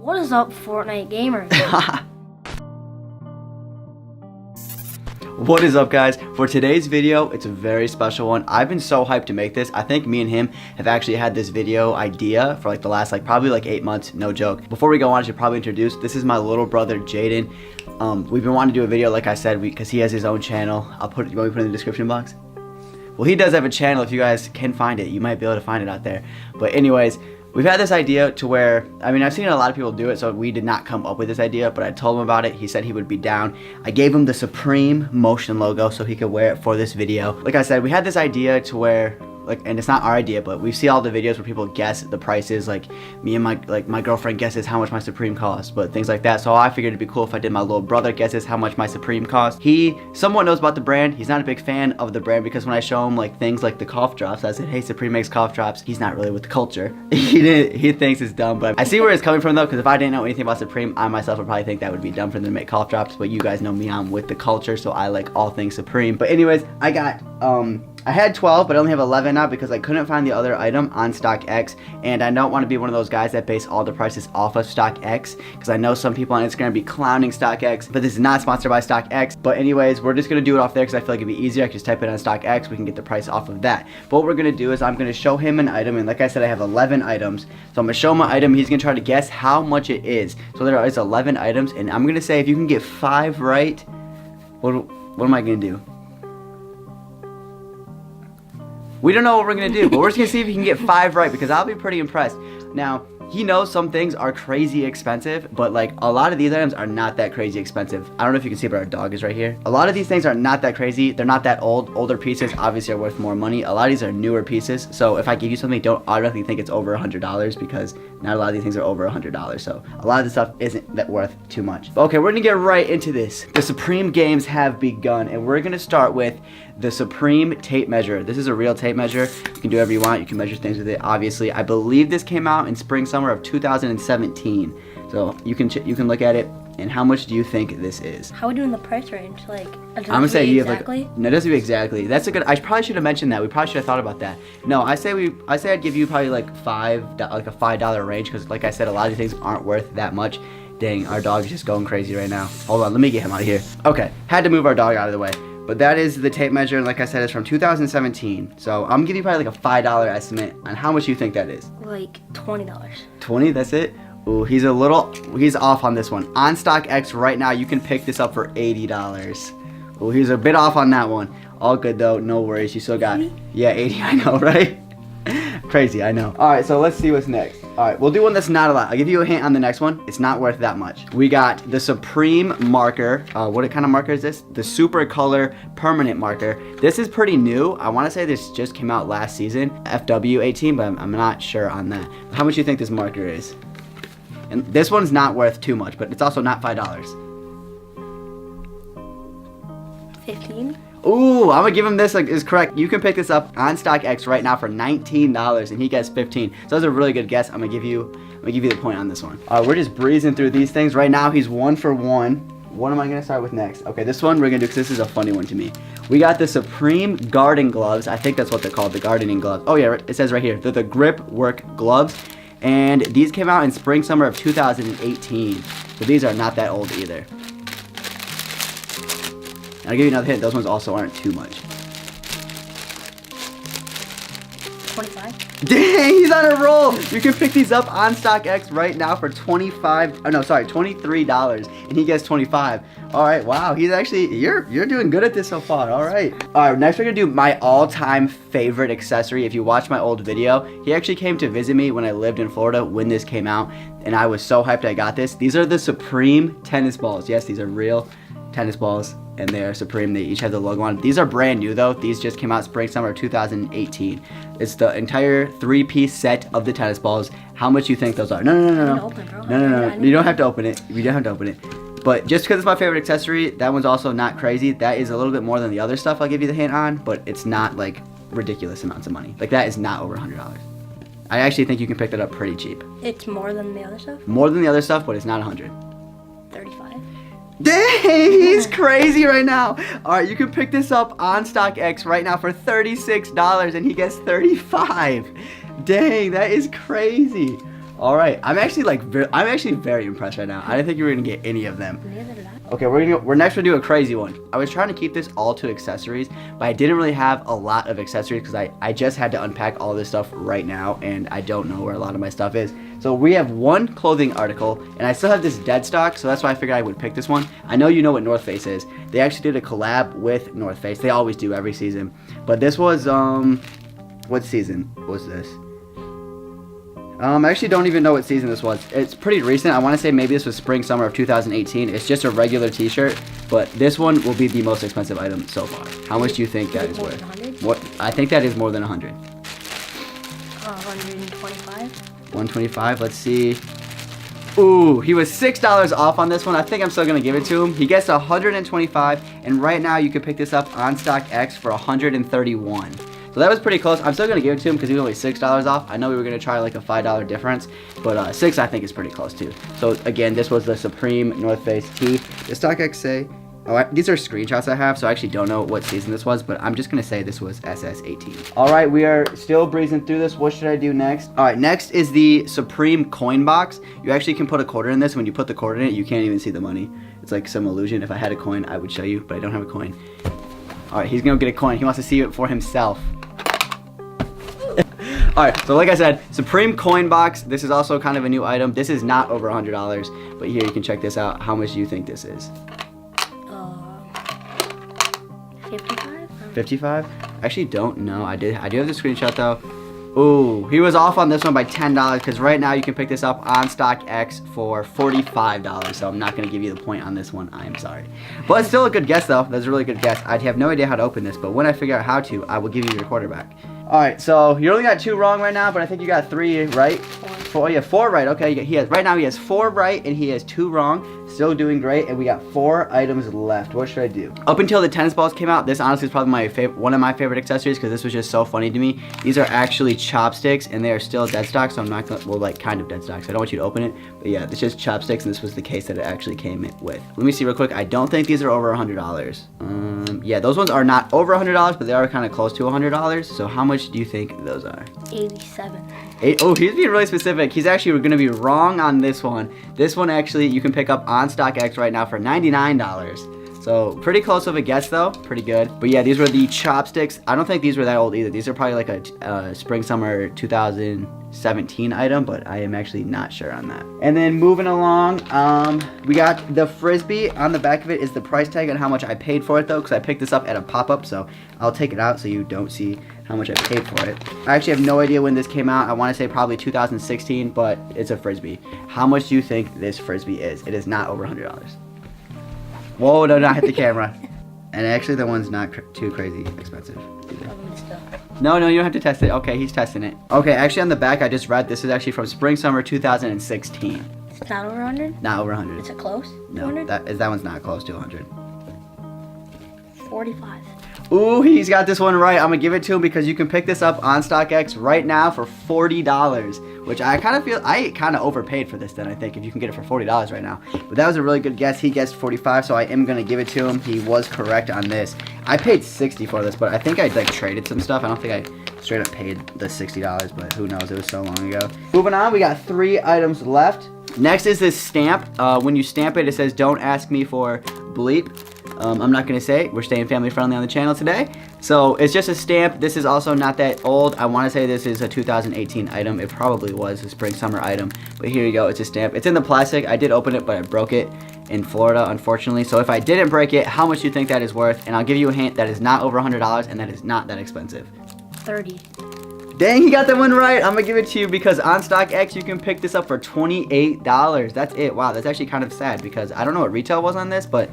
What is up, Fortnite gamers? What is up, guys? For today's video, it's a very special one. I've been so hyped to make this. I think me and him have actually had this video idea for like the last probably 8 months, no joke. Before we go on, I should probably introduce, this is my little brother, Jaden. We've been wanting to do a video, like I said, because he has his own channel. You want me to put it in the description box? Well, he does have a channel. If you guys can find it, you might be able to find it out there. But anyways, we've had this idea to where, I've seen a lot of people do it, so we did not come up with this idea, but I told him about it. He said he would be down. I gave him the Supreme Motion logo so he could wear it for this video. Like I said, we had this idea to where, and it's not our idea, but we see all the videos where people guess the prices, like me and my girlfriend guesses how much my Supreme costs, but things like that. So I figured it'd be cool if I did my little brother guesses how much my Supreme costs. He somewhat knows about the brand. He's not a big fan of the brand because when I show him things like the cough drops, I said, hey, Supreme makes cough drops. He's not really with the culture. He thinks it's dumb, but I see where it's coming from though, because if I didn't know anything about Supreme, I myself would probably think that would be dumb for them to make cough drops, but you guys know me, I'm with the culture, so I like all things Supreme. But anyways, I had 12, but I only have 11 now because I couldn't find the other item on StockX, and I don't want to be one of those guys that base all the prices off of StockX, because I know some people on Instagram be clowning StockX, but this is not sponsored by StockX. But anyways, we're just going to do it off there because I feel like it'd be easier. I can just type it on StockX, we can get the price off of that. But what we're going to do is I'm going to show him an item, and like I said, I have 11 items. So I'm going to show him an item, he's going to try to guess how much it is. So there is 11 items, and I'm going to say if you can get 5 right, what am I going to do? We don't know what we're gonna do, but we're just gonna see if he can get 5 right because I'll be pretty impressed. Now, he knows some things are crazy expensive, but a lot of these items are not that crazy expensive. I don't know if you can see, but our dog is right here. A lot of these things are not that crazy. They're not that old. Older pieces obviously are worth more money. A lot of these are newer pieces. So if I give you something, don't automatically think it's over $100 because not a lot of these things are over $100. So a lot of this stuff isn't that worth too much. But okay, we're gonna get right into this. The Supreme games have begun, and we're gonna start with the Supreme tape measure. This is a real tape measure. You can do whatever you want. You can measure things with it, obviously. I believe this came out in summer of 2017. So you can look at it. And how much do you think this is? How are we doing the price range? I'm gonna say you exactly? No, it doesn't be exactly. That's a good. I probably should have mentioned that. We probably should have thought about that. No, I say I'd give you probably a $5 range because, like I said, a lot of these things aren't worth that much. Dang, our dog is just going crazy right now. Hold on, let me get him out of here. Okay, had to move our dog out of the way. But that is the tape measure, and like I said, it's from 2017. So I'm giving you probably a $5 estimate on how much you think that is. $20. 20? That's it? Ooh, he's off on this one. On StockX right now, you can pick this up for $80. Ooh, he's a bit off on that one. All good though, no worries. You still got, 80? Yeah, 80, I know, right? Crazy, I know. All right, so let's see what's next. All right, we'll do one that's not a lot. I'll give you a hint on the next one. It's not worth that much. We got the Supreme marker. What kind of marker is this? The Super Color Permanent Marker. This is pretty new. I want to say this just came out last season, FW18, but I'm not sure on that. How much do you think this marker is? And this one's not worth too much, but it's also not $5. 15. Ooh, I'm gonna give him this is correct. You can pick this up on StockX right now for $19, and he guessed 15. So that's a really good guess. I'm gonna give you the point on this one. We're just breezing through these things right now. He's 1 for 1. What am I gonna start with next? Okay, this one we're gonna do because this is a funny one to me. We got the Supreme Garden Gloves. I think that's what they're called, the gardening gloves. Oh yeah, it says right here. They're the grip work gloves, and these came out in summer of 2018. So these are not that old either. I'll give you another hint. Those ones also aren't too much. 25. Dang, he's on a roll. You can pick these up on StockX right now for $23, and he gets 25. All right, wow. He's actually you're doing good at this so far. All right. All right. Next, we're gonna do my all-time favorite accessory. If you watch my old video, he actually came to visit me when I lived in Florida when this came out, and I was so hyped I got this. These are the Supreme tennis balls. Yes, these are real tennis balls, and they are Supreme. They each have the logo on. These are brand new though. These just came out summer of 2018. It's the entire 3-piece set of the tennis balls. How much you think those are? No. You don't have to open it. You don't have to open it. But just because it's my favorite accessory, that one's also not crazy. That is a little bit more than the other stuff I'll give you the hint on, but it's not ridiculous amounts of money. That is not over $100. I actually think you can pick that up pretty cheap. It's more than the other stuff? More than the other stuff, but it's not 100. 35. Dang, he's crazy right now. All right, you can pick this up on StockX right now for $36, and he gets 35. Dang, that is crazy. All right, I'm actually very impressed right now. I didn't think you were gonna get any of them. Neither did I. Okay, we're next gonna do a crazy one. I was trying to keep this all to accessories, but I didn't really have a lot of accessories because I just had to unpack all this stuff right now, and I don't know where a lot of my stuff is. So we have one clothing article, and I still have this dead stock, so that's why I figured I would pick this one. I know you know what North Face is. They actually did a collab with North Face. They always do every season, but this was what season was this? I actually don't even know what season this was. It's pretty recent. I want to say maybe this was spring, summer of 2018. It's just a regular t-shirt, but this one will be the most expensive item so far. How much do you think that is More worth? than 100? What? I think that is more than 100. 125. 125, let's see. Ooh, he was $6 off on this one. I think I'm still gonna give it to him. He gets 125, and right now you can pick this up on StockX for 131. So that was pretty close. I'm still going to give it to him because he was only $6 off. I know we were going to try like a $5 difference, but 6 I think is pretty close too. So again, this was the Supreme North Face tee. The StockX say, these are screenshots I have, so I actually don't know what season this was, but I'm just going to say this was SS18. All right, we are still breezing through this. What should I do next? All right, next is the Supreme coin box. You actually can put a quarter in this. When you put the quarter in it, you can't even see the money. It's like some illusion. If I had a coin, I would show you, but I don't have a coin. All right, he's going to get a coin. He wants to see it for himself. Alright, so like I said, Supreme coin box. This is also kind of a new item. This is not over $100, but here you can check this out. How much do you think this is? 55? 55? Actually don't know. I do have the screenshot though. Ooh, he was off on this one by $10 because right now you can pick this up on StockX for $45. So I'm not going to give you the point on this one. I am sorry. But it's still a good guess though. That's a really good guess. I have no idea how to open this, but when I figure out how to, I will give you your quarterback. Alright, so you only got 2 wrong right now, but I think you got 3 right. 4, yeah, 4 right. Okay, right now he has 4 right and he has 2 wrong. Still doing great, and we got 4 items left. What should I do? Up until the tennis balls came out, this honestly is probably one of my favorite accessories because this was just so funny to me. These are actually chopsticks, and they are still dead stock, so I'm not gonna, well, like kind of dead stock, so I don't want you to open it. But yeah, it's just chopsticks, and this was the case that it actually came with. Let me see real quick. I don't think these are over $100. Yeah, those ones are not over $100, but they are kind of close to $100. So how much do you think those are? 87. Oh, he's being really specific. He's actually going to be wrong on this one. This one actually you can pick up on StockX right now for $99. So pretty close of a guess though. Pretty good. But yeah, these were the chopsticks. I don't think these were that old either. These are probably like a spring summer 2017 item, but I am actually not sure on that. And then moving along, we got the Frisbee. On the back of it is the price tag and how much I paid for it though, because I picked this up at a pop-up, so I'll take it out so you don't see how much I paid for it. I actually have no idea when this came out. I want to say probably 2016, but it's a Frisbee. How much do you think this Frisbee is? It is not over $100. Whoa, no, not hit the camera. And actually, that one's not too crazy expensive either. No, you don't have to test it. Okay, he's testing it. Okay, actually on the back, I just read this is actually from spring, summer 2016. It's not over 100? Not over 100. Is it close? No, 100? that one's not close to 100. 45. Ooh, he's got this one right. I'm gonna give it to him because you can pick this up on StockX right now for $40, which I kind of feel I kind of overpaid for this. Then I think if you can get it for $40 right now, but that was a really good guess. He guessed 45, so I am gonna give it to him. He was correct on this. I paid 60 for this, but I think I like traded some stuff. I don't think I straight up paid the $60, but who knows? It was so long ago. Moving on, we got 3 items left. Next is this stamp. When you stamp it, it says "Don't ask me for bleep." I'm not gonna say it. We're staying family friendly on the channel today. So it's just a stamp. This is also not that old. I wanna say this is a 2018 item. It probably was a spring summer item, but here you go, it's a stamp. It's in the plastic. I did open it, but I broke it in Florida, unfortunately. So if I didn't break it, how much do you think that is worth? And I'll give you a hint, that is not over $100 and that is not that expensive. 30. Dang, he got that one right. I'm gonna give it to you because on StockX you can pick this up for $28. That's it. Wow, that's actually kind of sad because I don't know what retail was on this, but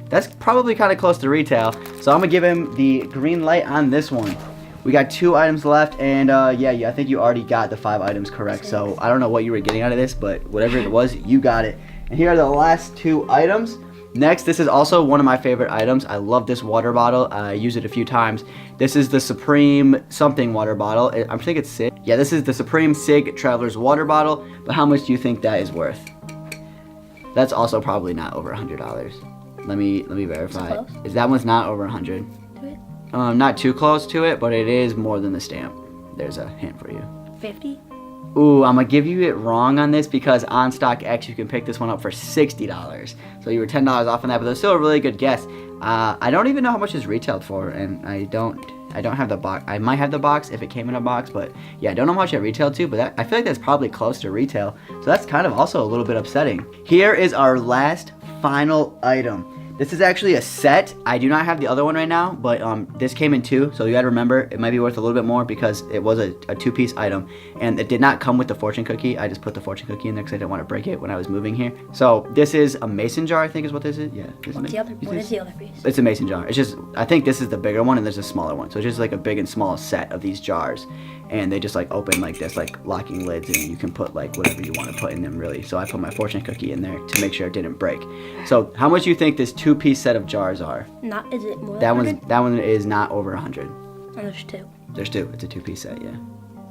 that's probably kind of close to retail. So I'm gonna give him the green light on this one. We got 2 items left, and yeah, I think you already got the 5 items correct. So I don't know what you were getting out of this, but whatever it was, you got it. And here are the last 2 items. Next, this is also one of my favorite items. I love this water bottle. I use it a few times. This is the Supreme something water bottle. I think it's SIG. Yeah, this is the Supreme SIG Traveler's water bottle. But how much do you think that is worth? That's also probably not over $100. Let me verify. Is that one's not over 100? Not too close to it, but it is more than the stamp. There's a hint for you. 50? Ooh, I'm gonna give you it wrong on this because on StockX you can pick this one up for $60. So you were $10 off on that, but that's still a really good guess. I don't even know how much it's retailed for, and I don't have the box. I might have the box if it came in a box, but yeah, I don't know how much it retailed to, but I feel like that's probably close to retail. So that's kind of also a little bit upsetting. Here is our last final item. This is actually a set. I do not have the other one right now, but this came in two, so you gotta remember it might be worth a little bit more because it was a two-piece item, and it did not come with the fortune cookie. I just put the fortune cookie in there because I didn't want to break it when I was moving here. So this is a mason jar, I think is what this is. Yeah. What is the other piece? It's a mason jar. It's just, I think this is the bigger one and there's a smaller one. So it's just like a big and small set of these jars. And they just like open like this, like locking lids, and you can put like whatever you want to put in them really. So I put my fortune cookie in there to make sure it didn't break. So how much do you think this two-piece set of jars are? Is it more That than 100? that one is not over 100. And there's two. There's two. It's a two-piece set, yeah.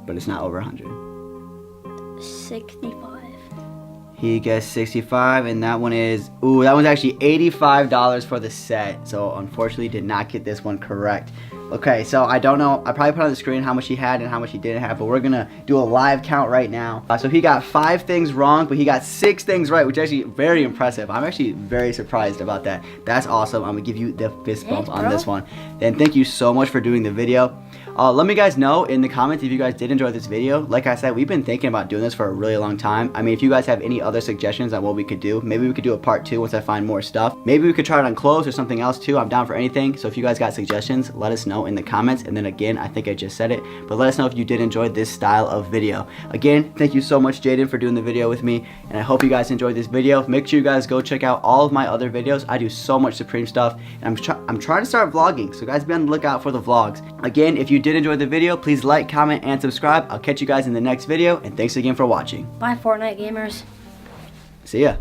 But it's not over 100. 65. He guessed 65, and that one is, ooh, that one's actually $85 for the set. So unfortunately did not get this one correct. Okay, so I don't know. I probably put on the screen how much he had and how much he didn't have, but we're gonna do a live count right now. So he got 5 things wrong, but he got 6 things right, which is actually very impressive. I'm actually very surprised about that. That's awesome. I'm gonna give you the fist bump on this one. And thank you so much for doing the video. Let me guys know in the comments if you guys did enjoy this video. Like I said, we've been thinking about doing this for a really long time. I mean, if you guys have any other suggestions on what we could do, maybe we could do a part 2 once I find more stuff. Maybe we could try it on clothes or something else too. I'm down for anything. So if you guys got suggestions, let us know in the comments. And then again, I think I just said it, but let us know if you did enjoy this style of video. Again, thank you so much, Jaden, for doing the video with me. And I hope you guys enjoyed this video. Make sure you guys go check out all of my other videos. I do so much Supreme stuff, and I'm trying to start vlogging. So guys, be on the lookout for the vlogs. Again, if you did enjoy the video, please like, comment, and subscribe. I'll catch you guys in the next video, and thanks again for watching. Bye, Fortnite gamers. See ya.